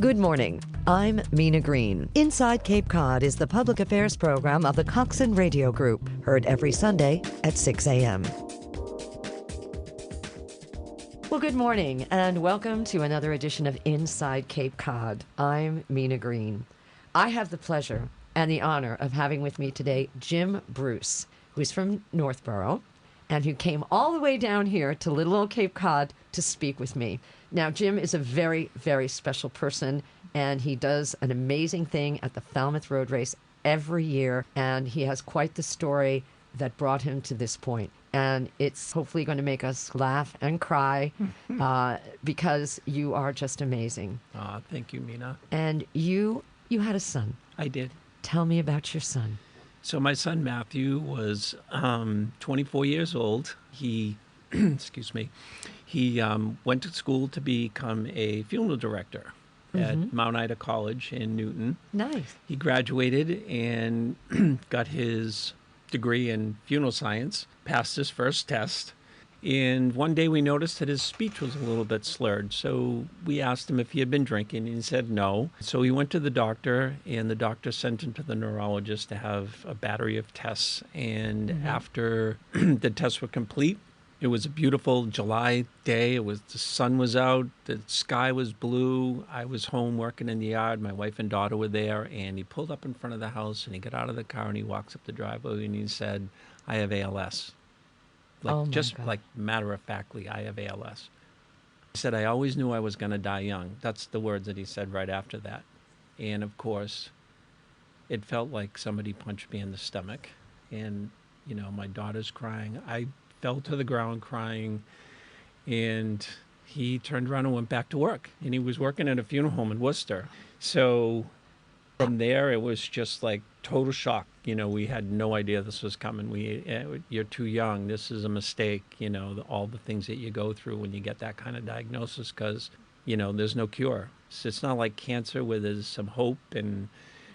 Good morning. I'm Mina Greene. Inside Cape Cod is the public affairs program of the Coxswain Radio Group, heard every Sunday at 6 a.m. Well, good morning, and welcome to another edition of Inside Cape Cod. I'm Mina Greene. I have the pleasure and the honor of having with me today Jim Bruce, who's from Northborough, and who came all the way down here to little old Cape Cod to speak with me. Now, Jim is a very, very special person, and he does an amazing thing at the Falmouth Road Race every year, and he has quite the story that brought him to this point. And it's hopefully going to make us laugh and cry because you are just amazing. Thank you, Mina. And you had a son. I did. Tell me about your son. So my son Matthew was 24 years old. He, excuse me, he went to school to become a funeral director at Mount Ida College in Newton. Nice. He graduated and got his degree in funeral science, passed his first test. And one day we noticed that his speech was a little bit slurred. So we asked him if he had been drinking, and he said no. So he went to the doctor, and the doctor sent him to the neurologist to have a battery of tests. And after the tests were complete, it was a beautiful July day. The sun was out, the sky was blue. I was home working in the yard. My wife and daughter were there, and he pulled up in front of the house, and he got out of the car, and he walks up the driveway, and he said, "I have ALS." Like matter-of-factly, "I have ALS." He said, "I always knew I was going to die young." That's the words that he said right after that. And of course, it felt like somebody punched me in the stomach. And, you know, my daughter's crying. I fell to the ground crying. And he turned around and went back to work. And he was working at a funeral home in Worcester. So from there, it was just like total shock. You know, we had no idea this was coming. You're too young. This is a mistake. You know, all the things that you go through when you get that kind of diagnosis, because, you know, there's no cure. So it's not like cancer where there's some hope and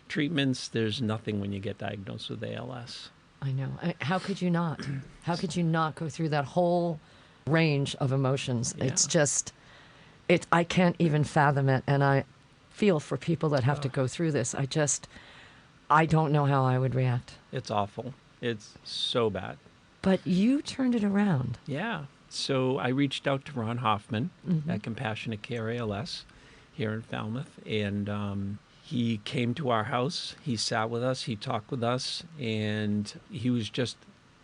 treatments. There's nothing when you get diagnosed with ALS. I know. How could you not? How could you not go through that whole range of emotions? Yeah. It's just, I can't even fathom it. And I feel for people that have to go through this. I don't know how I would react. It's awful. It's so bad. But you turned it around. Yeah. So I reached out to Ron Hoffman at Compassionate Care ALS here in Falmouth. And he came to our house. He sat with us. He talked with us. And he was just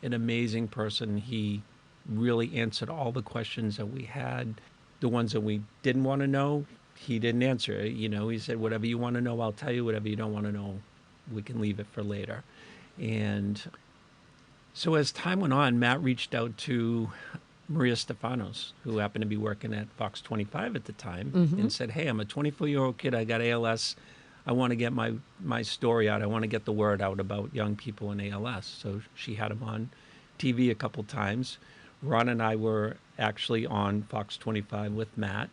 an amazing person. He really answered all the questions that we had. The ones that we didn't want to know, he didn't answer. You know, he said, "Whatever you want to know, I'll tell you. Whatever you don't want to know, we can leave it for later." And so as time went on, Matt reached out to Maria Stefanos, who happened to be working at Fox 25 at the time, and said, "Hey, I'm a 24-year-old kid. I got ALS. I want to get my story out. I want to get the word out about young people in ALS." So she had him on TV a couple times. Ron and I were actually on Fox 25 with Matt,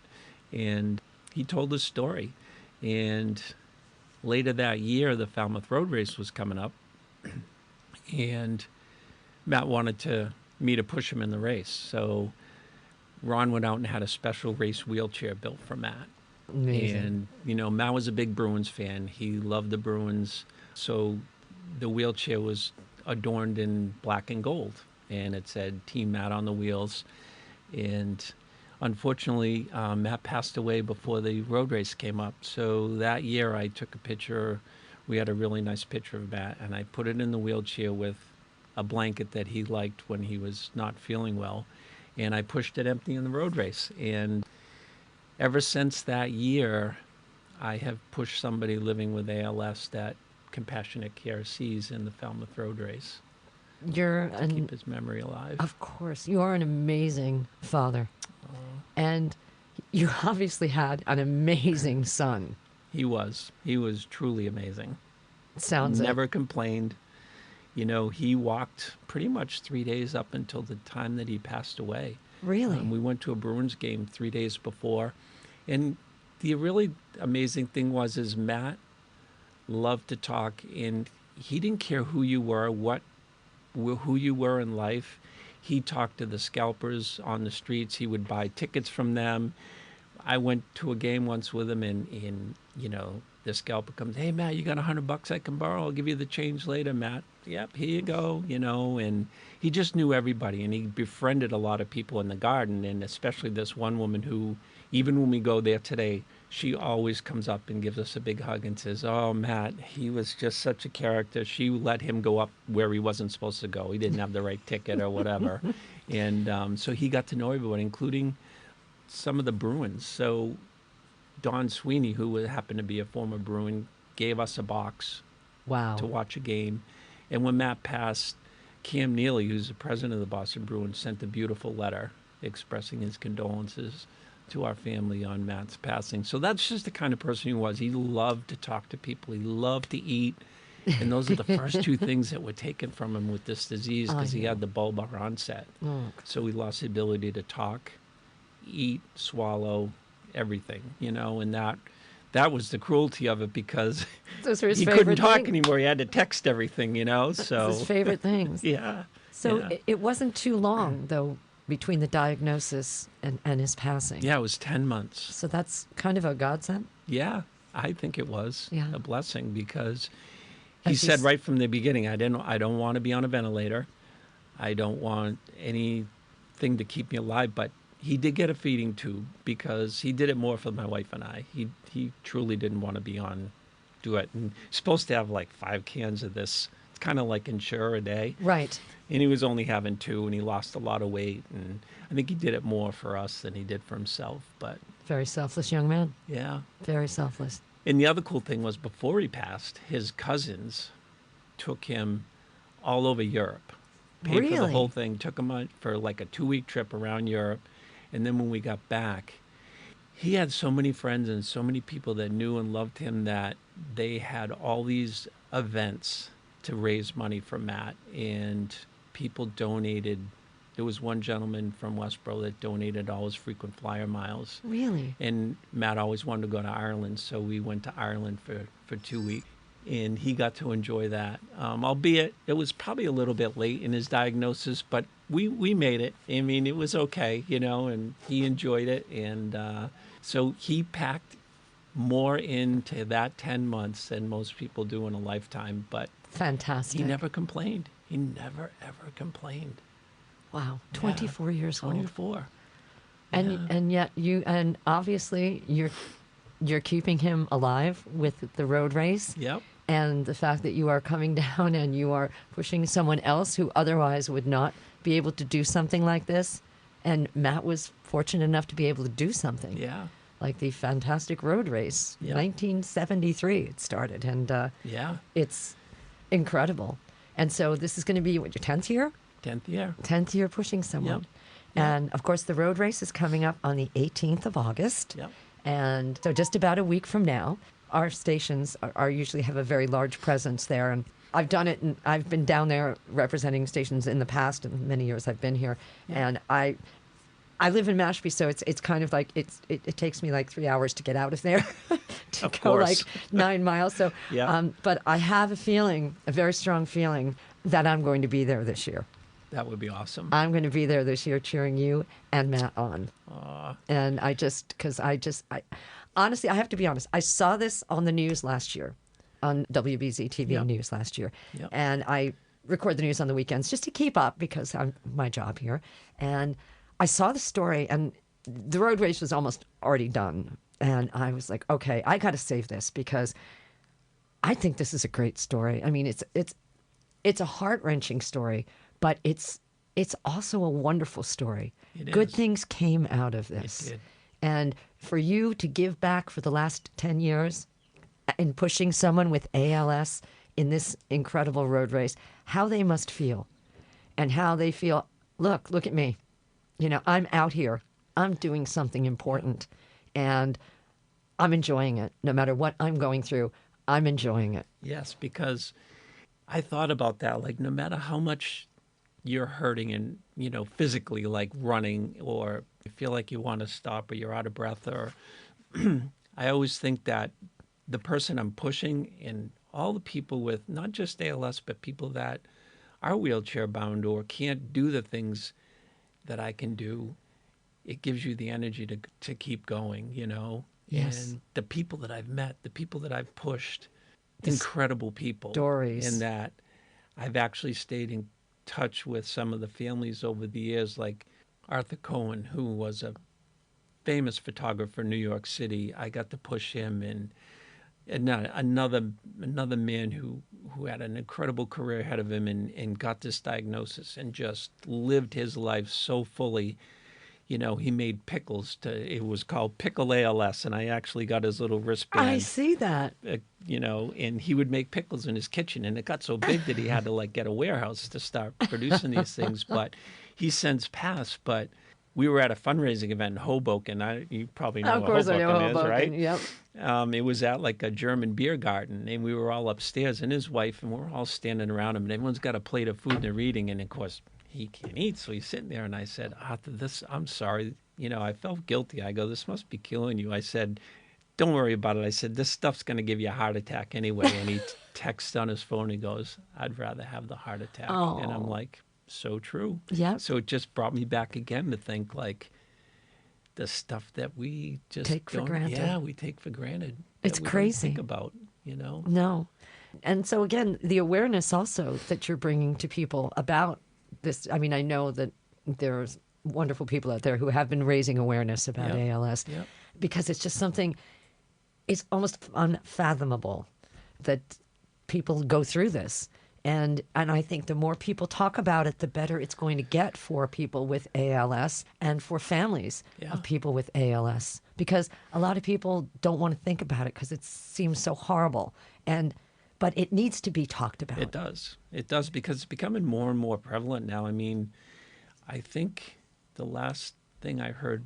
and he told his story. And later that year, the Falmouth Road Race was coming up, and Matt wanted me to push him in the race. So Ron went out and had a special race wheelchair built for Matt. Amazing. And, you know, Matt was a big Bruins fan. He loved the Bruins. So the wheelchair was adorned in black and gold, and it said Team Matt on the wheels. And unfortunately, Matt passed away before the road race came up. So that year I took a picture. We had a really nice picture of Matt, and I put it in the wheelchair with a blanket that he liked when he was not feeling well. And I pushed it empty in the road race. And ever since that year, I have pushed somebody living with ALS that Compassionate Care sees in the Falmouth Road Race. To keep his memory alive. Of course. You are an amazing father. And you obviously had an amazing son. He was. He was truly amazing. Sounds Never complained. You know, he walked pretty much 3 days up until the time that he passed away. Really? We went to a Bruins game 3 days before. And the really amazing thing is Matt loved to talk, and he didn't care who you were, who you were in life. He talked to the scalpers on the streets. He would buy tickets from them. I went to a game once with him, and this scalper comes, hey, Matt, you got $100 I can borrow? I'll give you the change later, Matt. Yep, here you go, and he just knew everybody, and he befriended a lot of people in the garden, and especially this one woman who, even when we go there today, she always comes up and gives us a big hug and says, oh, Matt, he was just such a character. She let him go up where he wasn't supposed to go. He didn't have the right ticket or whatever. And so he got to know everyone, including some of the Bruins. So Don Sweeney, who happened to be a former Bruin, gave us a box Wow. to watch a game. And when Matt passed, Cam Neely, who's the president of the Boston Bruins, sent a beautiful letter expressing his condolences to our family on Matt's passing. So that's just the kind of person he was. He loved to talk to people. He loved to eat. And those are the first two things that were taken from him with this disease, because he had the bulbar onset. Oh. So he lost the ability to talk, eat, swallow, everything, and that was the cruelty of it, because Those were his he favorite couldn't talk thing. anymore. He had to text everything, so His favorite things. yeah. So yeah. it wasn't too long, though, between the diagnosis and his passing. Yeah, it was 10 months. So that's kind of a godsend. Yeah, I think it was a blessing, because he As said he's- right from the beginning, I don't want to be on a ventilator. I don't want anything to keep me alive, but he did get a feeding tube, because he did it more for my wife and I. He truly didn't want to do it. And he's supposed to have like 5 cans of this. It's kind of like Ensure a day. Right. And he was only having 2, and he lost a lot of weight. And I think he did it more for us than he did for himself. But Very selfless young man. yeah. Very selfless. And the other cool thing was, before he passed, his cousins took him all over Europe. Paid for the Really? whole thing, took him on for like a 2-week trip around Europe. And then when we got back, he had so many friends and so many people that knew and loved him that they had all these events to raise money for Matt. And people donated. There was one gentleman from Westboro that donated all his frequent flyer miles. Really? And Matt always wanted to go to Ireland, so we went to Ireland for 2 weeks. And he got to enjoy that, albeit it was probably a little bit late in his diagnosis, but we made it. I mean, it was okay, and he enjoyed it. And so he packed more into that 10 months than most people do in a lifetime, but Fantastic. he never complained. He never, ever complained. Wow. 24 years old. 24. And yet and obviously you're keeping him alive with the road race. Yep. And the fact that you are coming down and you are pushing someone else who otherwise would not be able to do something like this. And Matt was fortunate enough to be able to do something. Yeah. Like the fantastic road race. Yeah. 1973 it started. And Yeah. it's incredible. And so this is going to be, your 10th year? 10th year. 10th year pushing someone. Yep. Yep. And of course, the road race is coming up on the 18th of August. Yep. And so just about a week from now, our stations are usually have a very large presence there. And I've done it, and I've been down there representing stations in the past, and many years I've been here. Yeah. And I live in Mashpee, so it's kind of like it takes me like 3 hours to get out of there to Of go like course. 9 miles. So, Yeah. but I have a very strong feeling that I'm going to be there this year. That would be awesome. I'm going to be there this year cheering you and Matt on. Aw. And honestly, I have to be honest. I saw this on the news last year, on WBZ TV Yep. News last year. Yep. And I record the news on the weekends just to keep up because I'm my job here. And I saw the story, and the road race was almost already done. And I was like, okay, I got to save this because I think this is a great story. I mean, it's a heart-wrenching story, but it's also a wonderful story. It Good is. things came out of this. It did. And for you to give back for the last 10 years in pushing someone with ALS in this incredible road race, how they must feel and how they feel, look at me. I'm out here. I'm doing something important and I'm enjoying it. No matter what I'm going through, I'm enjoying it. Yes, because I thought about that. Like, no matter how much you're hurting and, physically, like running, or you feel like you want to stop or you're out of breath, or I always think that the person I'm pushing and all the people with not just ALS, but people that are wheelchair bound or can't do the things that I can do, it gives you the energy to keep going, you know? Yes. And the people that I've met, the people that I've pushed, The incredible people. stories. In that I've actually stayed in touch with some of the families over the years, like Arthur Cohen, who was a famous photographer in New York City. I got to push him, and another man who had an incredible career ahead of him and got this diagnosis and just lived his life so fully. You know, he made pickles. It was called Pickle ALS, and I actually got his little wristband. I see that. You know, and he would make pickles in his kitchen, and it got so big that he had to like get a warehouse to start producing these things. But he's since passed. But we were at a fundraising event in Hoboken. You probably know Of course, what I know Hoboken is, Hoboken. right? Yep. It was at like a German beer garden, and we were all upstairs, and his wife, and we're all standing around him, and everyone's got a plate of food and they're eating, and of course he can't eat, so he's sitting there, and I said, Arthur, I'm sorry, you know, I felt guilty. I go, this must be killing you. I said, don't worry about it. I said, this stuff's going to give you a heart attack anyway. And he texts on his phone, he goes, I'd rather have the heart attack. Oh. And I'm like, so true. Yeah. So it just brought me back again to think like the stuff that we just Take for granted. Yeah, we take for granted. It's that we crazy. Don't think about, you know. No. And so again, the awareness also that you're bringing to people about this. I mean, I know that there's wonderful people out there who have been raising awareness about ALS because it's just something, it's almost unfathomable that people go through this. And I think the more people talk about it, the better it's going to get for people with ALS and for families of people with ALS. Because a lot of people don't want to think about it because it seems so horrible. But it needs to be talked about. It does. It does, because it's becoming more and more prevalent now. I mean, I think the last thing I heard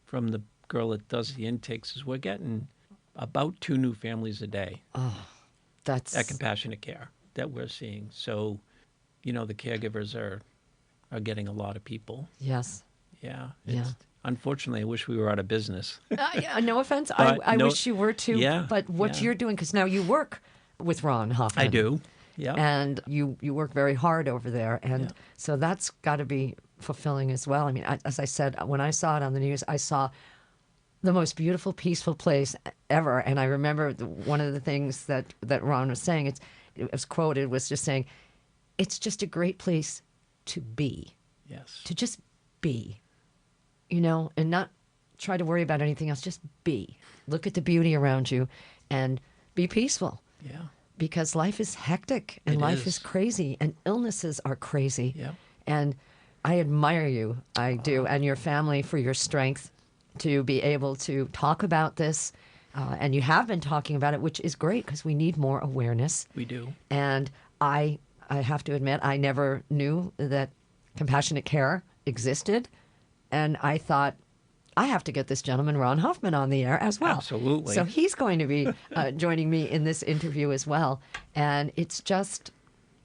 from the girl that does the intakes is we're getting about 2 new families a day. Oh, that's at Compassionate Care that we're seeing. So, you know, the caregivers are getting a lot of people. Yes. Yeah. Yeah. Unfortunately, I wish we were out of business. No offense. But I wish you were too. Yeah, but what yeah. you're doing, because now you work with Ron Hoffman. I do. Yeah. And you work very hard over there. And so that's got to be fulfilling as well. I mean, as I said, when I saw it on the news, I saw the most beautiful, peaceful place ever. And I remember one of the things that Ron was saying, it was quoted, was just saying, it's just a great place to be. Yes. To just be, you know, and not try to worry about anything else. Just be. Look at the beauty around you and be peaceful. Yeah. Because life is hectic and life is crazy and illnesses are crazy. Yeah. And I admire you, I do, and your family for your strength to be able to talk about this. And you have been talking about it, which is great because we need more awareness. We do. And I have to admit, I never knew that Compassionate Care existed. And I thought, I have to get this gentleman, Ron Hoffman, on the air as well. Absolutely. So he's going to be joining me in this interview as well. And it's just,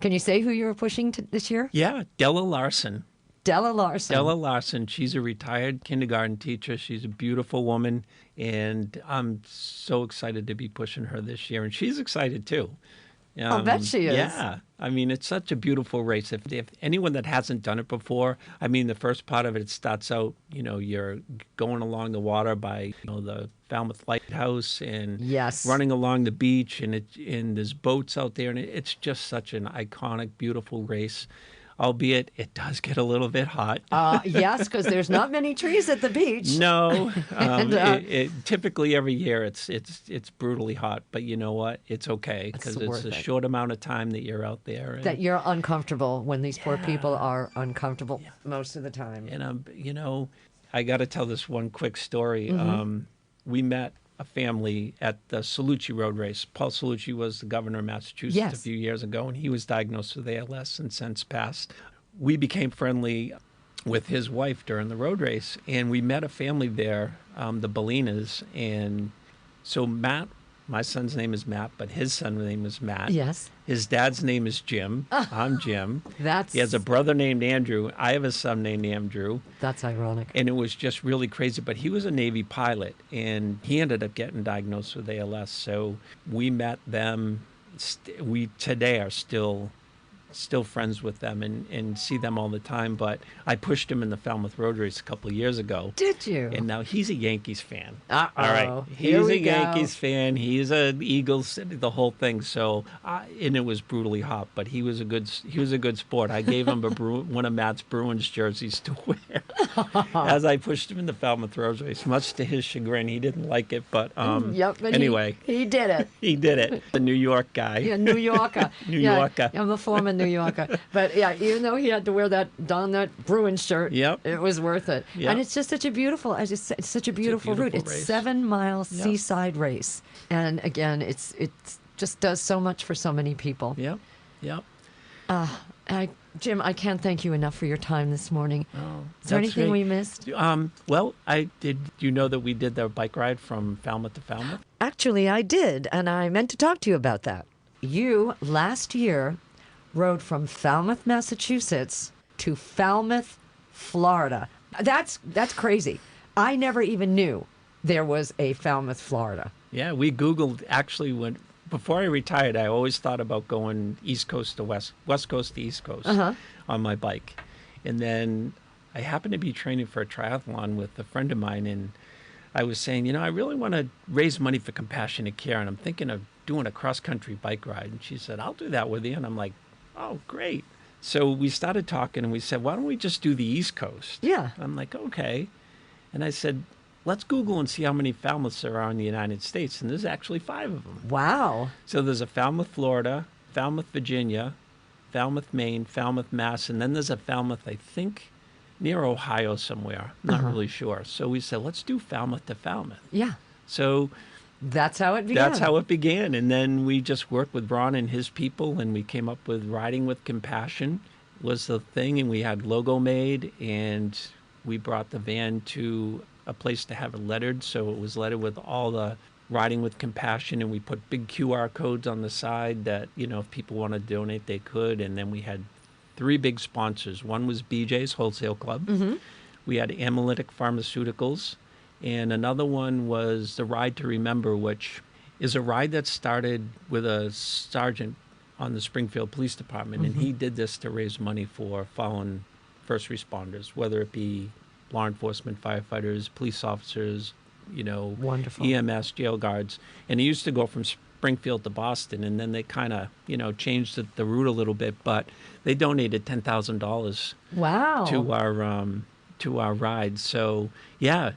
can you say who you were pushing this year? Yeah, Della Larson. Della Larson. Della Larson. She's a retired kindergarten teacher. She's a beautiful woman, and I'm so excited to be pushing her this year. And she's excited too. I'll bet she is. Yeah. I mean, it's such a beautiful race. If anyone that hasn't done it before, I mean, the first part of it starts out, you know, you're going along the water by, you know, the Falmouth Lighthouse and running along the beach, and there's boats out there, and it's just such an iconic, beautiful race. Albeit it does get a little bit hot. Yes, because there's not many trees at the beach. No, typically every year it's brutally hot, but you know what? It's okay because it's a short amount of time that you're out there. And, that you're uncomfortable when these poor people are uncomfortable most of the time. And you know, I got to tell this one quick story. We met a family at the Salucci Road Race. Paul Salucci was the governor of Massachusetts a few years ago, and he was diagnosed with ALS and since passed. We became friendly with his wife during the road race, and we met a family there, the Bellinas. And so Matt, my son's name is Matt, but his son's name is Matt. Yes. His dad's name is Jim. I'm Jim. He has a brother named Andrew. I have a son named Andrew. That's ironic. And it was just really crazy. But he was a Navy pilot, and he ended up getting diagnosed with ALS. So we met them. We today are still still friends with them and see them all the time. But I pushed him in the Falmouth Road Race a couple of years ago. Did you? And now he's a Yankees fan. Uh-oh. All right. Here He's we a Yankees go. fan. He's an Eagles, the whole thing. So, and it was brutally hot, but he was a good sport. I gave him one of Matt's Bruins jerseys to wear as I pushed him in the Falmouth Road Race. Much to his chagrin, he didn't like it, but Yep, but anyway, he did it. he did it. The New York guy. Yeah, New Yorker. New Yeah, Yorker. I'm a former New Yorker. But yeah, even though he had to wear that Bruins shirt, Yep. it was worth it. Yep. And it's just such a beautiful, as you said, it's such a beautiful route. beautiful It's race. 7 mile Yep. seaside race. And again, it's just does so much for so many people. Yep. Yep. Jim, I can't thank you enough for your time this morning. Oh, Is there that's anything great. we missed? Well, I did. You know that we did the bike ride from Falmouth to Falmouth? Actually, I did, and I meant to talk to you about that. You, last year, rode from Falmouth, Massachusetts to Falmouth, Florida. That's crazy. I never even knew there was a Falmouth, Florida. Yeah, we Googled actually before I retired, I always thought about going East Coast to West Coast to East Coast on my bike. And then I happened to be training for a triathlon with a friend of mine, and I was saying, I really want to raise money for compassionate care, and I'm thinking of doing a cross-country bike ride. And she said, I'll do that with you. And I'm like, oh, great. So we started talking, and we said, why don't we just do the East Coast? Yeah. I'm like, okay. And I said, let's Google and see how many Falmouths there are in the United States. And there's actually 5 of them. Wow. So there's a Falmouth, Florida, Falmouth, Virginia, Falmouth, Maine, Falmouth, Mass, and then there's a Falmouth, I think, near Ohio somewhere. I'm not really sure. So we said, let's do Falmouth to Falmouth. Yeah. So That's how it began. that's how it began. And then we just worked with Ron and his people, and we came up with Riding with Compassion was the thing, and we had logo made, and we brought the van to a place to have it lettered. So it was lettered with all the Riding with Compassion, and we put big QR codes on the side that, if people want to donate, they could. And then we had 3 big sponsors. One was BJ's Wholesale Club. Mm-hmm. We had Analytic Pharmaceuticals. And another one was the Ride to Remember, which is a ride that started with a sergeant on the Springfield Police Department. And he did this to raise money for fallen first responders, whether it be law enforcement, firefighters, police officers, Wonderful. EMS, jail guards. And he used to go from Springfield to Boston, and then they kind of, changed the route a little bit, but they donated $10,000 Wow. to our ride. So, yeah,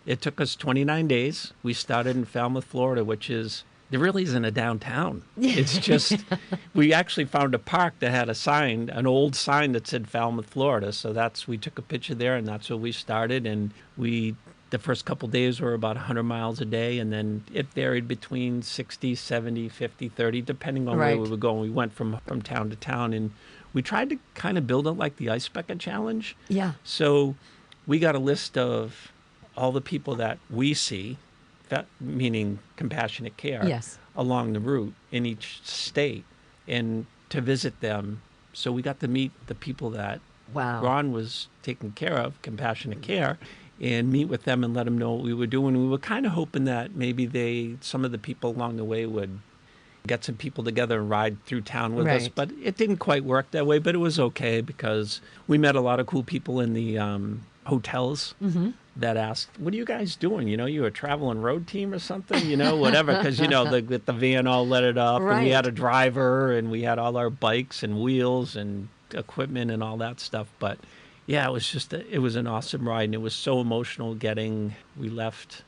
it took us 29 days. We started in Falmouth, Florida, which there really isn't a downtown. It's just, we actually found a park that had an old sign that said Falmouth, Florida. So we took a picture there, and that's where we started. And the first couple days were about 100 miles a day, and then it varied between 60, 70, 50, 30, depending on where we were going. We went from town to town, and we tried to kind of build it like the Ice Bucket Challenge. Yeah. So we got a list of all the people that we see, meaning compassionate care, Yes. along the route in each state, and to visit them. So we got to meet the people that Wow. Ron was taking care of, compassionate care, and meet with them and let them know what we were doing. We were kind of hoping that maybe some of the people along the way would get some people together and ride through town with us. Right. But it didn't quite work that way, but it was okay because we met a lot of cool people in the hotels that asked, what are you guys doing? You a traveling road team or something? Whatever, because, the van all lettered up, and we had a driver, and we had all our bikes and wheels and equipment and all that stuff. But yeah, it was just it was an awesome ride, and it was so emotional we left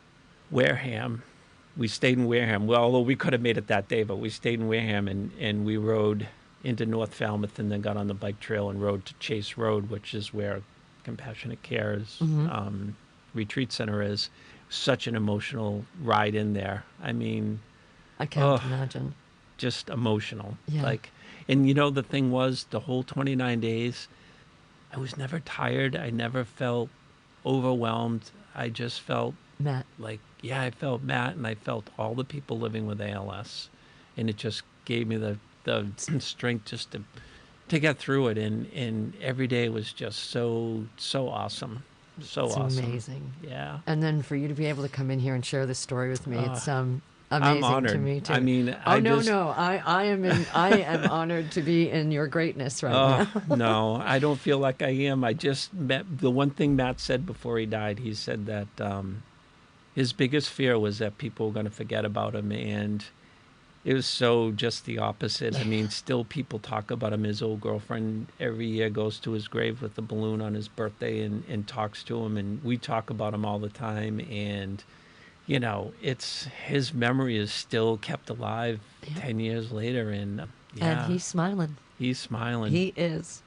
Wareham. We stayed in Wareham. Well, although we could have made it that day, but we stayed in Wareham, and we rode into North Falmouth, and then got on the bike trail and rode to Chase Road, which is where Compassionate Care's retreat center is. Such an emotional ride in there. I mean, I can't imagine. Just emotional. Yeah. And the thing was, the whole 29 days, I was never tired. I never felt overwhelmed. I just felt Matt. I felt Matt, and I felt all the people living with ALS. And it just gave me the strength just to get through it. And every day was just so awesome. So It's awesome. amazing. Yeah. And then for you to be able to come in here and share this story with me, it's amazing honored. to me too. I mean, I am honored to be in your greatness right now. No, I don't feel like I am. I just met the one thing Matt said before he died. He said that his biggest fear was that people were going to forget about him, and it was so just the opposite. I mean, still people talk about him. His old girlfriend every year goes to his grave with a balloon on his birthday and talks to him, and we talk about him all the time. And you know, it's his memory is still kept alive 10 years later, and And he's smiling. He's smiling. He is.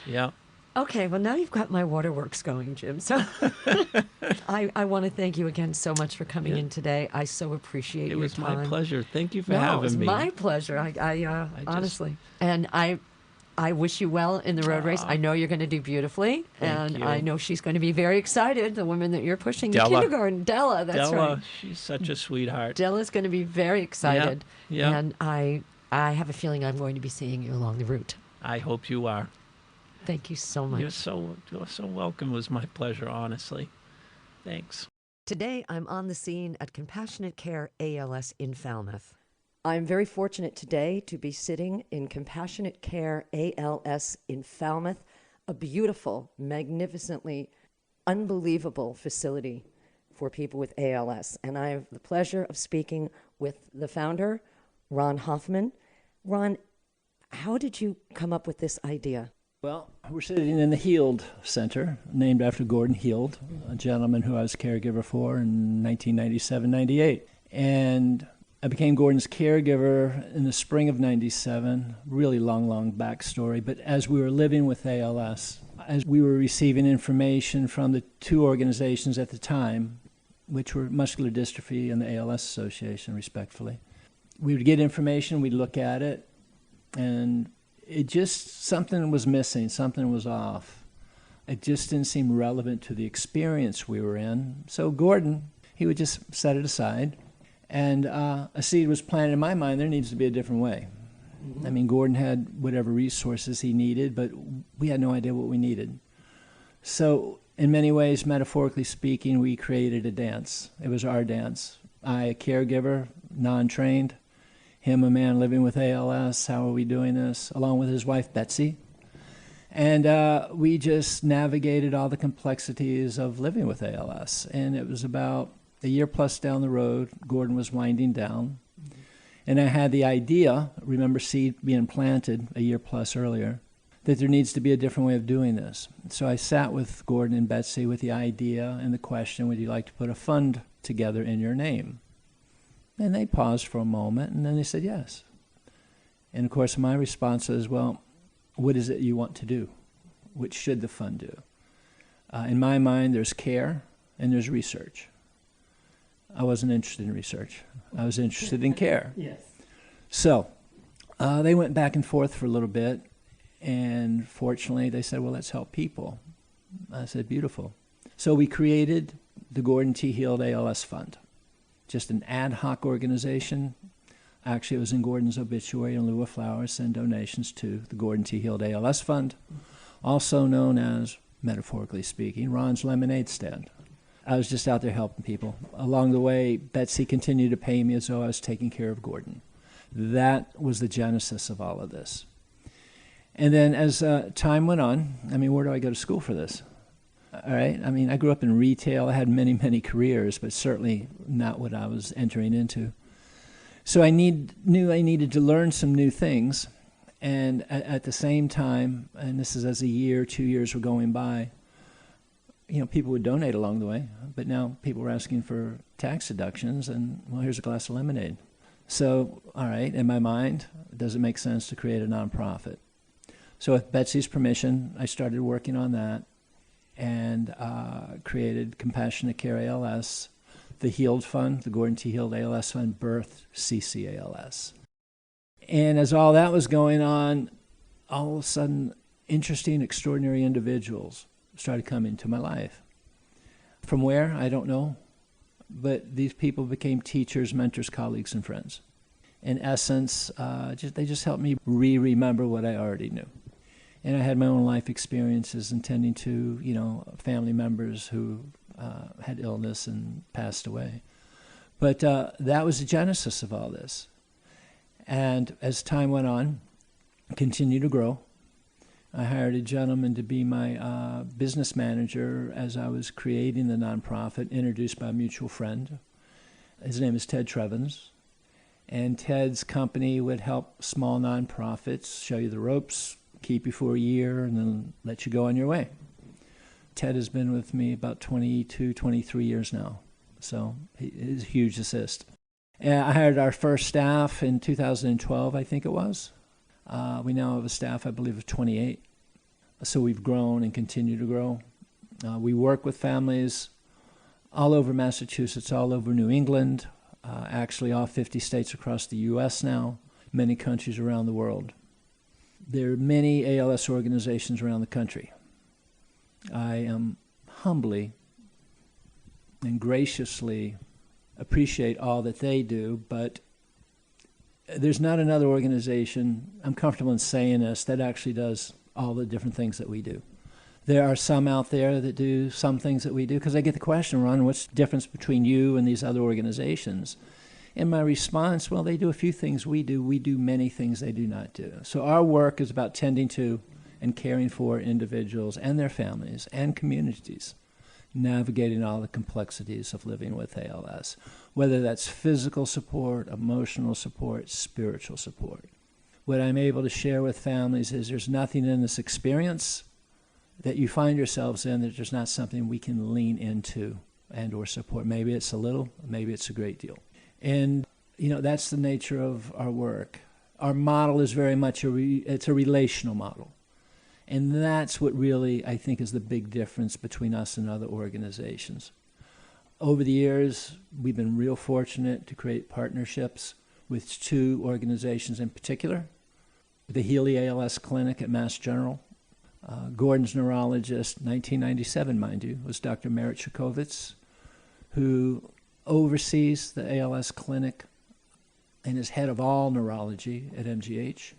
Yeah. Okay, well, now you've got my waterworks going, Jim. So I want to thank you again so much for coming in today. I so appreciate your time. It was my pleasure. Thank you for No, having it was me. my pleasure. Honestly. And I wish you well in the road race. I know you're going to do beautifully. Thank you. I know she's going to be very excited, the woman that you're pushing to Della. kindergarten. Della, that's right. She's such a sweetheart. Della's going to be very excited. Yeah. And I have a feeling I'm going to be seeing you along the route. I hope you are. Thank you so much. You're so welcome. It was my pleasure, honestly. Thanks. Today, I'm on the scene at Compassionate Care ALS in Falmouth. I'm very fortunate today to be sitting in Compassionate Care ALS in Falmouth, a beautiful, magnificently unbelievable facility for people with ALS. And I have the pleasure of speaking with the founder, Ron Hoffman. Ron, how did you come up with this idea? Well, we're sitting in the Heald Center, named after Gordon Heald, a gentleman who I was caregiver for in 1997-98. And I became Gordon's caregiver in the spring of 97, really long backstory. But as we were living with ALS, as we were receiving information from the two organizations at the time, which were Muscular Dystrophy and the ALS Association, respectively, we would get information, we'd look at it, and it just, something was missing, something was off. It just didn't seem relevant to the experience we were in. So Gordon, he would just set it aside. And a seed was planted in my mind, there needs to be a different way. I mean, Gordon had whatever resources he needed, but we had no idea what we needed. So in many ways, metaphorically speaking, we created a dance. It was our dance. I, a caregiver, non-trained, him, a man living with ALS. How are we doing this? Along with his wife, Betsy. And we just navigated all the complexities of living with ALS. And it was about a year plus down the road, Gordon was winding down. And I had the idea, remember seed being planted a year plus earlier, that there needs to be a different way of doing this. So I sat with Gordon and Betsy with the idea and the question, would you like to put a fund together in your name? And they paused for a moment, and then they said yes. And of course, my response is, well, what is it you want to do? What should the fund do? In my mind, there's care and there's research. I wasn't interested in research. I was interested in care. Yes. So they went back and forth for a little bit, and fortunately, they said, well, let's help people. I said, beautiful. So we created the Gordon T. Heald ALS Fund. Just an ad hoc organization. Actually, it was in Gordon's obituary in lieu of flowers, send donations to the Gordon T. Heald ALS Fund, also known as, metaphorically speaking, Ron's Lemonade Stand. I was just out there helping people. Along the way, Betsy continued to pay me as though I was taking care of Gordon. That was the genesis of all of this. And then as time went on, I mean, where do I go to school for this? All right. I mean, I grew up in retail. I had many careers, but certainly not what I was entering into. So I knew I needed to learn some new things. And at the same time, and this is as a year, 2 years were going by, you know, people would donate along the way. But now people were asking for tax deductions, and, well, here's a glass of lemonade. So, all right, in my mind, does it make sense to create a nonprofit? So with Betsy's permission, I started working on that, and created Compassionate Care ALS, the Heald Fund, the Gordon T. Heald ALS Fund, birthed CCALS. And as all that was going on, all of a sudden, interesting, extraordinary individuals started coming into my life. From where? I don't know. But these people became teachers, mentors, colleagues, and friends. In essence, they just helped me remember what I already knew. And I had my own life experiences in tending to, family members who had illness and passed away. But that was the genesis of all this. And as time went on, continued to grow. I hired a gentleman to be my business manager as I was creating the nonprofit, introduced by a mutual friend. His name is Ted Trevins. And Ted's company would help small nonprofits, show you the ropes, keep you for a year, and then let you go on your way. Ted has been with me about 22, 23 years now. So he's a huge assist. And I hired our first staff in 2012, I think it was. We now have a staff, I believe, of 28. So we've grown and continue to grow. We work with families all over Massachusetts, all over New England, actually all 50 states across the U.S. now, many countries around the world. There are many ALS organizations around the country. I am humbly and graciously appreciate all that they do, but there's not another organization, I'm comfortable in saying this, that actually does all the different things that we do. There are some out there that do some things that we do, because I get the question, Ron, what's the difference between you and these other organizations? And my response, well, they do a few things we do many things they do not do. So our work is about tending to and caring for individuals and their families and communities, navigating all the complexities of living with ALS, whether that's physical support, emotional support, spiritual support. What I'm able to share with families is there's nothing in this experience that you find yourselves in that there's not something we can lean into and or support. Maybe it's a little, maybe it's a great deal. And, you know, that's the nature of our work. Our model is very much it's a relational model. And that's what really, I think, is the big difference between us and other organizations. Over the years, we've been real fortunate to create partnerships with two organizations in particular. The Healy ALS Clinic at Mass General. Gordon's neurologist, 1997, mind you, was Dr. Merit Shakovitz, who oversees the ALS clinic and is head of all neurology at MGH.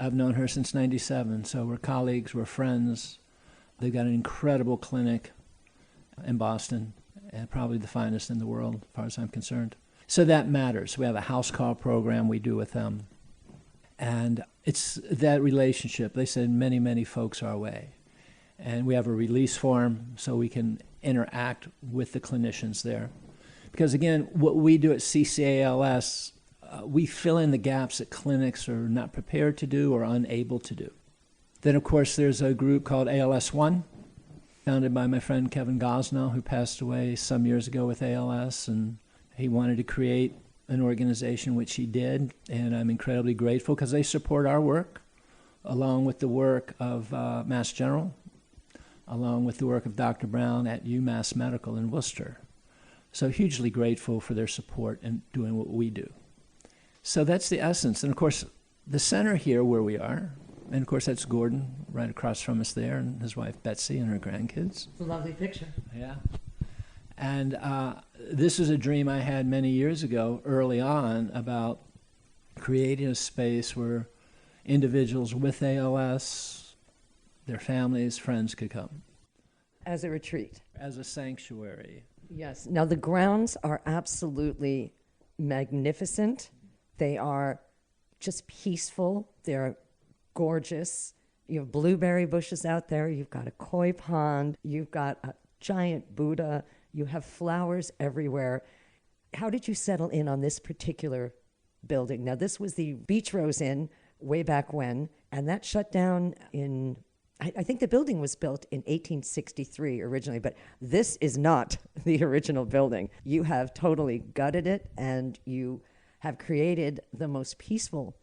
I've known her since 97, so we're colleagues, we're friends. They've got an incredible clinic in Boston, and probably the finest in the world, as far as I'm concerned. So that matters. We have a house call program we do with them. And it's that relationship. They send many, many folks our way. And we have a release form so we can interact with the clinicians there. Because again, what we do at CCALS, we fill in the gaps that clinics are not prepared to do or unable to do. Then, of course, there's a group called ALS One, founded by my friend Kevin Gosnell, who passed away some years ago with ALS, and he wanted to create an organization, which he did, and I'm incredibly grateful because they support our work, along with the work of Mass General, along with the work of Dr. Brown at UMass Medical in Worcester. So hugely grateful for their support in doing what we do. So that's the essence. And of course, the center here where we are, and of course that's Gordon right across from us there, and his wife Betsy and her grandkids. It's a lovely picture. Yeah. And this is a dream I had many years ago, early on, about creating a space where individuals with ALS, their families, friends could come. As a retreat. As a sanctuary. Yes. Now, the grounds are absolutely magnificent. They are just peaceful. They're gorgeous. You have blueberry bushes out there. You've got a koi pond. You've got a giant Buddha. You have flowers everywhere. How did you settle in on this particular building? Now, this was the Beach Rose Inn way back when, and that shut down in, I think the building was built in 1863 originally, but this is not the original building. You have totally gutted it, and you have created the most peaceful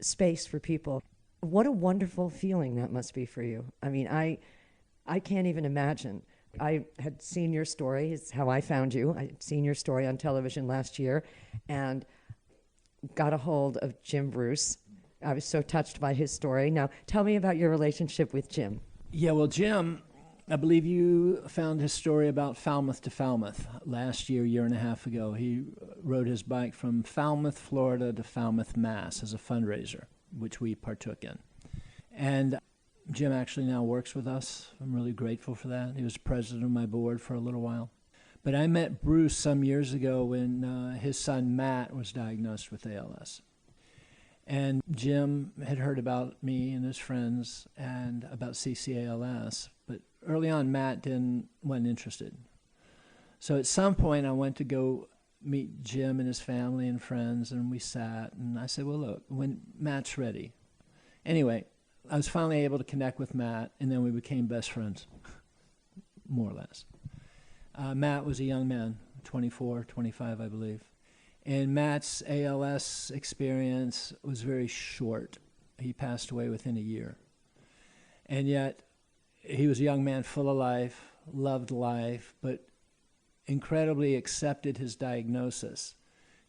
space for people. What a wonderful feeling that must be for you. I mean, I can't even imagine. I had seen your story, it's how I found you. I had seen your story on television last year and got a hold of Jim Bruce. I was so touched by his story. Now, tell me about your relationship with Jim. Yeah, well, Jim, I believe you found his story about Falmouth to Falmouth last year and a half ago. He rode his bike from Falmouth, Florida to Falmouth, Mass. as a fundraiser, which we partook in. And Jim actually now works with us. I'm really grateful for that. He was president of my board for a little while. But I met Bruce some years ago when his son Matt was diagnosed with ALS. And Jim had heard about me and his friends and about CCALS, but early on Matt wasn't interested. So at some point I went to go meet Jim and his family and friends, and we sat, and I said, well, look, when Matt's ready. Anyway, I was finally able to connect with Matt, and then we became best friends, more or less. Matt was a young man, 24, 25, I believe. And Matt's ALS experience was very short. He passed away within a year. And yet, he was a young man full of life, loved life, but incredibly accepted his diagnosis,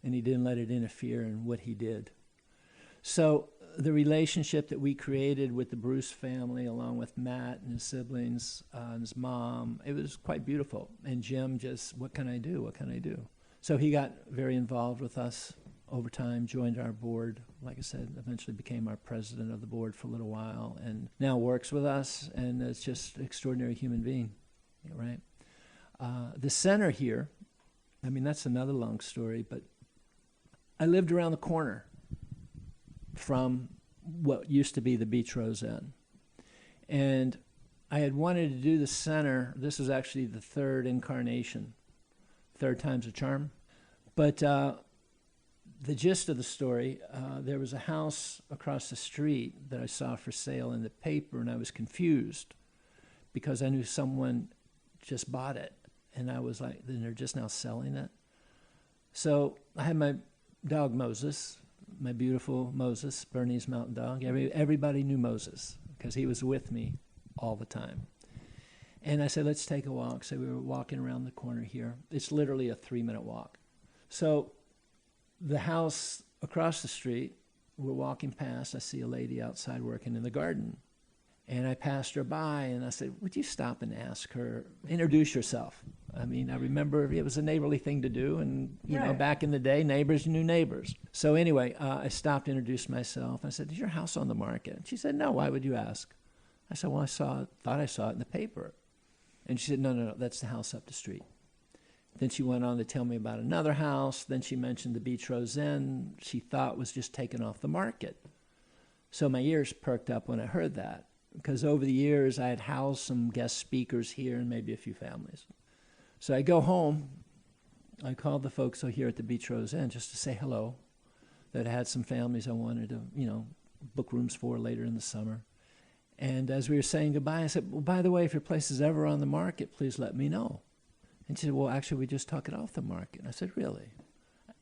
and he didn't let it interfere in what he did. So the relationship that we created with the Bruce family, along with Matt and his siblings and his mom, it was quite beautiful. And Jim just, what can I do? What can I do? So he got very involved with us over time, joined our board, like I said, eventually became our president of the board for a little while, and now works with us, and is just an extraordinary human being, right? The center here, I mean, that's another long story, but I lived around the corner from what used to be the Beach Rose Inn. And I had wanted to do the center. This was actually the third incarnation, third time's a charm. But the gist of the story, there was a house across the street that I saw for sale in the paper, and I was confused because I knew someone just bought it. And I was like, then they're just now selling it? So I had my dog Moses, my beautiful Moses, Bernese mountain dog. Everybody knew Moses because he was with me all the time. And I said, let's take a walk. So we were walking around the corner here. It's literally a 3-minute walk. So the house across the street, we're walking past. I see a lady outside working in the garden. And I passed her by, and I said, would you stop and ask her, introduce yourself? I mean, I remember it was a neighborly thing to do, and, you know, back in the day, neighbors knew neighbors. So anyway, I stopped, introduced myself. I said, is your house on the market? And she said, no, why would you ask? I said, well, thought I saw it in the paper. And she said, no, that's the house up the street. Then she went on to tell me about another house. Then she mentioned the Beach Rose Inn she thought was just taken off the market. So my ears perked up when I heard that, because over the years I had housed some guest speakers here and maybe a few families. So I go home. I called the folks here at the Beach Rose Inn just to say hello, that I had some families I wanted to, book rooms for later in the summer. And as we were saying goodbye, I said, well, by the way, if your place is ever on the market, please let me know. And she said, well, actually, we just took it off the market. And I said, really?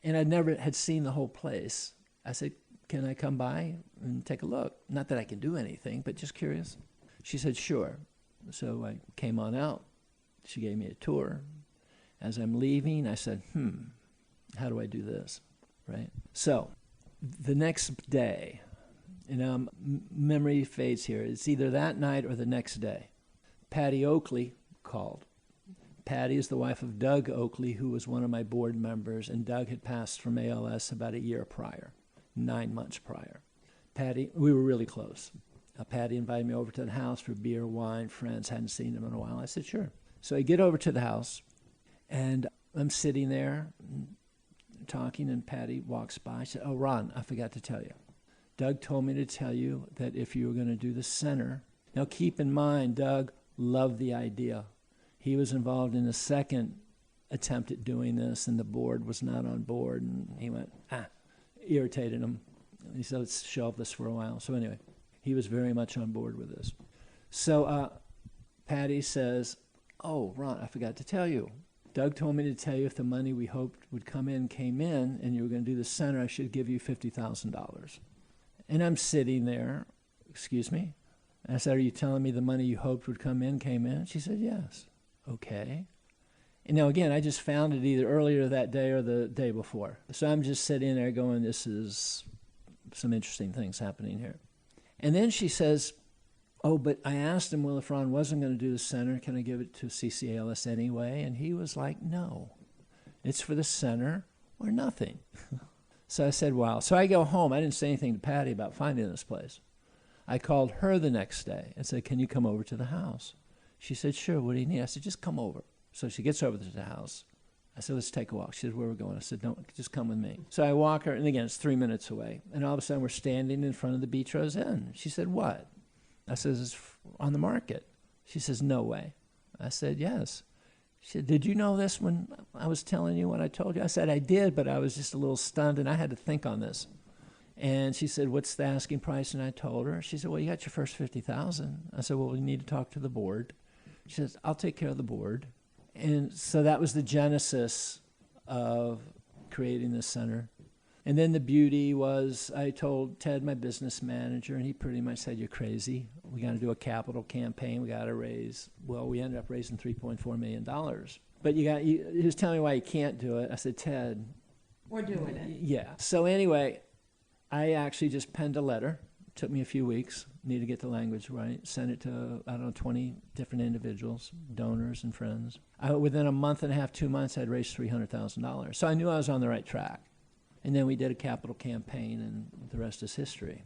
And I never had seen the whole place. I said, can I come by and take a look? Not that I can do anything, but just curious. She said, sure. So I came on out. She gave me a tour. As I'm leaving, I said, how do I do this, right? So the next day, memory fades here. It's either that night or the next day. Patty Oakley called. Patty is the wife of Doug Oakley, who was one of my board members, and Doug had passed from ALS about a year prior, 9 months prior. Patty, we were really close. Patty invited me over to the house for beer, wine, friends. Hadn't seen him in a while. I said, sure. So I get over to the house, and I'm sitting there talking, and Patty walks by. She said, oh, Ron, I forgot to tell you. Doug told me to tell you that if you were going to do the center. Now, keep in mind, Doug loved the idea. He was involved in the second attempt at doing this, and the board was not on board, and he went, irritated him. He said, let's shelve this for a while. So anyway, he was very much on board with this. So Patty says, oh, Ron, I forgot to tell you. Doug told me to tell you if the money we hoped would come in came in, and you were going to do the center, I should give you $50,000. And I'm sitting there, excuse me? And I said, are you telling me the money you hoped would come in came in? She said, yes. Okay. And now, again, I just found it either earlier that day or the day before. So I'm just sitting there going, this is some interesting things happening here. And then she says, oh, but I asked him, well, if Ron wasn't going to do the center, can I give it to CCALS anyway? And he was like, no. It's for the center or nothing. So I said, wow. So I go home. I didn't say anything to Patty about finding this place. I called her the next day and said, can you come over to the house? She said, sure, what do you need? I said, just come over. So she gets over to the house. I said, let's take a walk. She said, where are we going? I said, don't, just come with me. So I walk her, and again, it's 3 minutes away. And all of a sudden, we're standing in front of the Beach Rose Inn. She said, what? I said, it's on the market. She says, no way. I said, yes. She said, did you know this when I was telling you what I told you? I said, I did, but I was just a little stunned, and I had to think on this. And she said, what's the asking price? And I told her. She said, well, you got your first $50,000. I said, well, we need to talk to the board. She says, I'll take care of the board. And so that was the genesis of creating this center. And then the beauty was, I told Ted, my business manager, and he pretty much said, you're crazy. We got to do a capital campaign. We got to raise, well, we ended up raising $3.4 million. But he was telling me why you can't do it. I said, Ted. We're doing it. Yeah. So anyway, I actually just penned a letter. It took me a few weeks. Need to get the language right. Sent it to, 20 different individuals, donors and friends. Within a month and a half, 2 months, I'd raised $300,000. So I knew I was on the right track. And then we did a capital campaign, and the rest is history.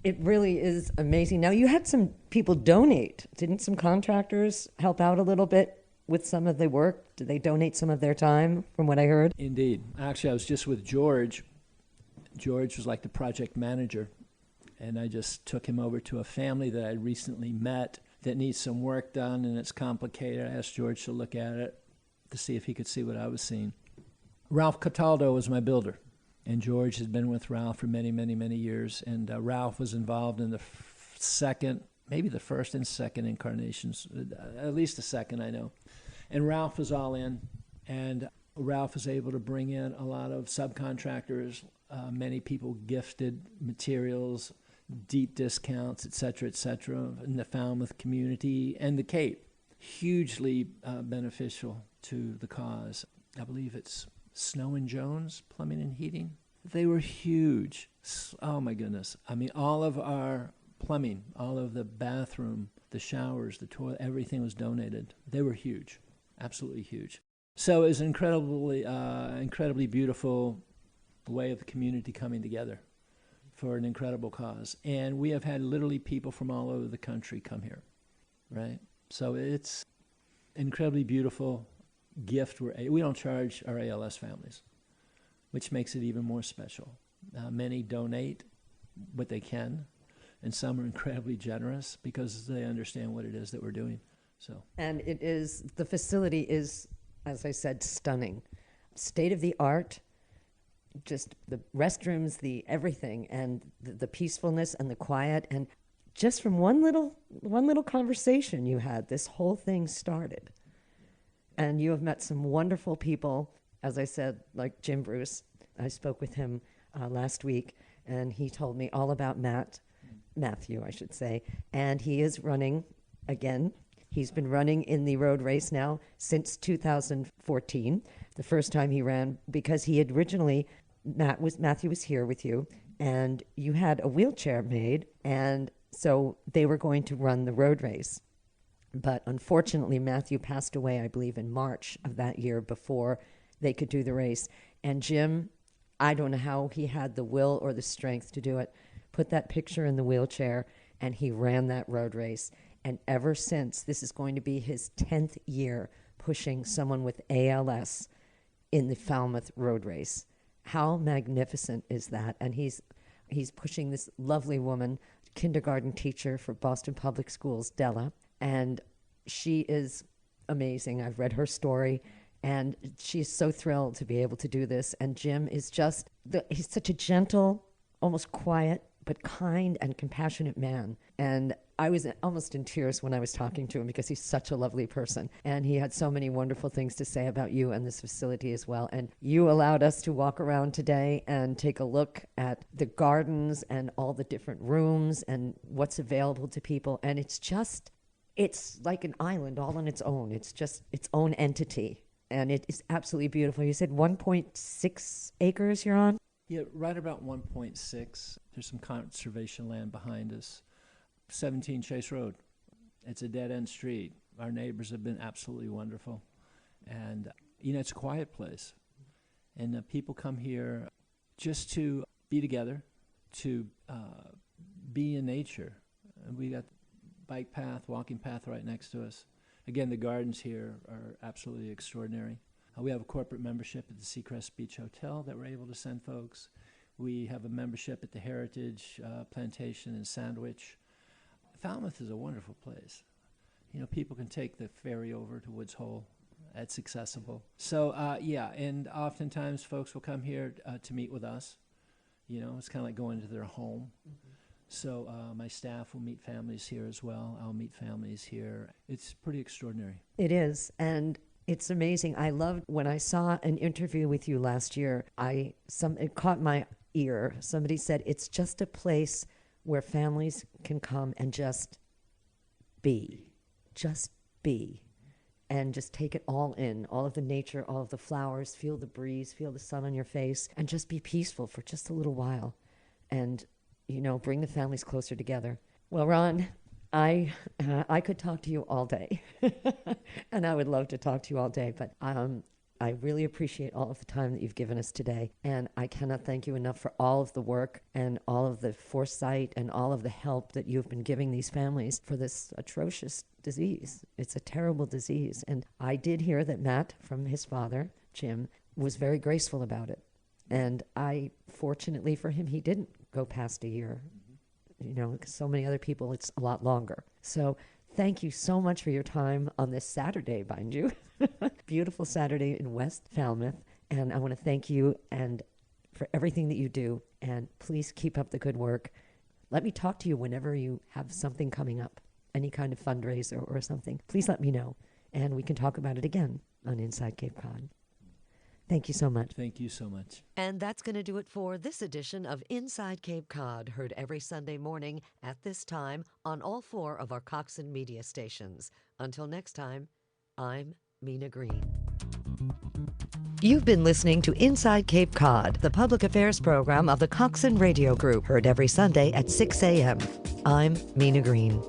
It really is amazing. Now, you had some people donate. Didn't some contractors help out a little bit with some of the work? Did they donate some of their time, from what I heard? Indeed. Actually, I was just with George. George was like the project manager. And I just took him over to a family that I recently met that needs some work done, and it's complicated. I asked George to look at it to see if he could see what I was seeing. Ralph Cataldo was my builder, and George had been with Ralph for many, many, many years. And Ralph was involved in the second, maybe the first and second incarnations, at least the second, I know. And Ralph was all in, and Ralph was able to bring in a lot of subcontractors. Many people gifted materials, deep discounts, et cetera, in the Falmouth community and the Cape. Hugely beneficial to the cause. I believe it's Snow and Jones Plumbing and Heating. They were huge. Oh, my goodness. I mean, all of our plumbing, all of the bathroom, the showers, the toilet, everything was donated. They were huge, absolutely huge. So it was an incredibly beautiful way of the community coming together for an incredible cause. And we have had literally people from all over the country come here, right? So it's an incredibly beautiful gift. We don't charge our ALS families, which makes it even more special. Many donate what they can, and some are incredibly generous because they understand what it is that we're doing. So, and the facility is, as I said, stunning. State of the art. Just the restrooms, the everything, and the peacefulness and the quiet, and just from one little conversation you had, this whole thing started. And you have met some wonderful people, as I said, like Jim Bruce. I spoke with him last week, and he told me all about Matthew, I should say, and he is running again. He's been running in the road race now since 2014. The first time he ran, because he had originally, Matthew was here with you, and you had a wheelchair made, and so they were going to run the road race. But unfortunately, Matthew passed away, I believe, in March of that year before they could do the race. And Jim, I don't know how he had the will or the strength to do it, put that picture in the wheelchair, and he ran that road race. And ever since, this is going to be his 10th year pushing someone with ALS in the Falmouth Road Race. How magnificent is that? And he's pushing this lovely woman, kindergarten teacher for Boston Public Schools, Della, and she is amazing. I've read her story, and she's so thrilled to be able to do this. And Jim is he's such a gentle, almost quiet, but kind and compassionate man. And I was almost in tears when I was talking to him because he's such a lovely person. And he had so many wonderful things to say about you and this facility as well. And you allowed us to walk around today and take a look at the gardens and all the different rooms and what's available to people. And it's like an island all on its own. It's just its own entity. And it is absolutely beautiful. You said 1.6 acres you're on? Yeah, right about 1.6. There's some conservation land behind us. 17 Chase Road. It's a dead-end street. Our neighbors have been absolutely wonderful. And, it's a quiet place. And people come here just to be together, to be in nature. And we got bike path, walking path right next to us. Again, the gardens here are absolutely extraordinary. We have a corporate membership at the Seacrest Beach Hotel that we're able to send folks. We have a membership at the Heritage Plantation in Sandwich. Falmouth is a wonderful place. You know, people can take the ferry over to Woods Hole. That's accessible. So, and oftentimes folks will come here to meet with us. You know, it's kind of like going to their home. Mm-hmm. So my staff will meet families here as well. I'll meet families here. It's pretty extraordinary. It is, and it's amazing. I loved when I saw an interview with you last year. It caught my ear. Somebody said it's just a place where families can come and just be, and just take it all in, all of the nature, all of the flowers, feel the breeze, feel the sun on your face, and just be peaceful for just a little while, and bring the families closer together. Well, Ron, I could talk to you all day, and I would love to talk to you all day, but I really appreciate all of the time that you've given us today, and I cannot thank you enough for all of the work and all of the foresight and all of the help that you've been giving these families for this atrocious disease. It's a terrible disease, and I did hear that Matt, from his father, Jim, was very graceful about it, and fortunately for him, he didn't go past a year. Because so many other people, it's a lot longer. So thank you so much for your time on this Saturday, mind you. Beautiful Saturday in West Falmouth. And I want to thank you and for everything that you do. And please keep up the good work. Let me talk to you whenever you have something coming up, any kind of fundraiser or something. Please let me know. And we can talk about it again on Inside Cape Cod. Thank you so much. Thank you so much. And that's going to do it for this edition of Inside Cape Cod, heard every Sunday morning at this time on all 4 of our Coxswain Media Stations. Until next time, I'm Mina Greene. You've been listening to Inside Cape Cod, the public affairs program of the Coxswain Radio Group, heard every Sunday at 6 a.m. I'm Mina Greene.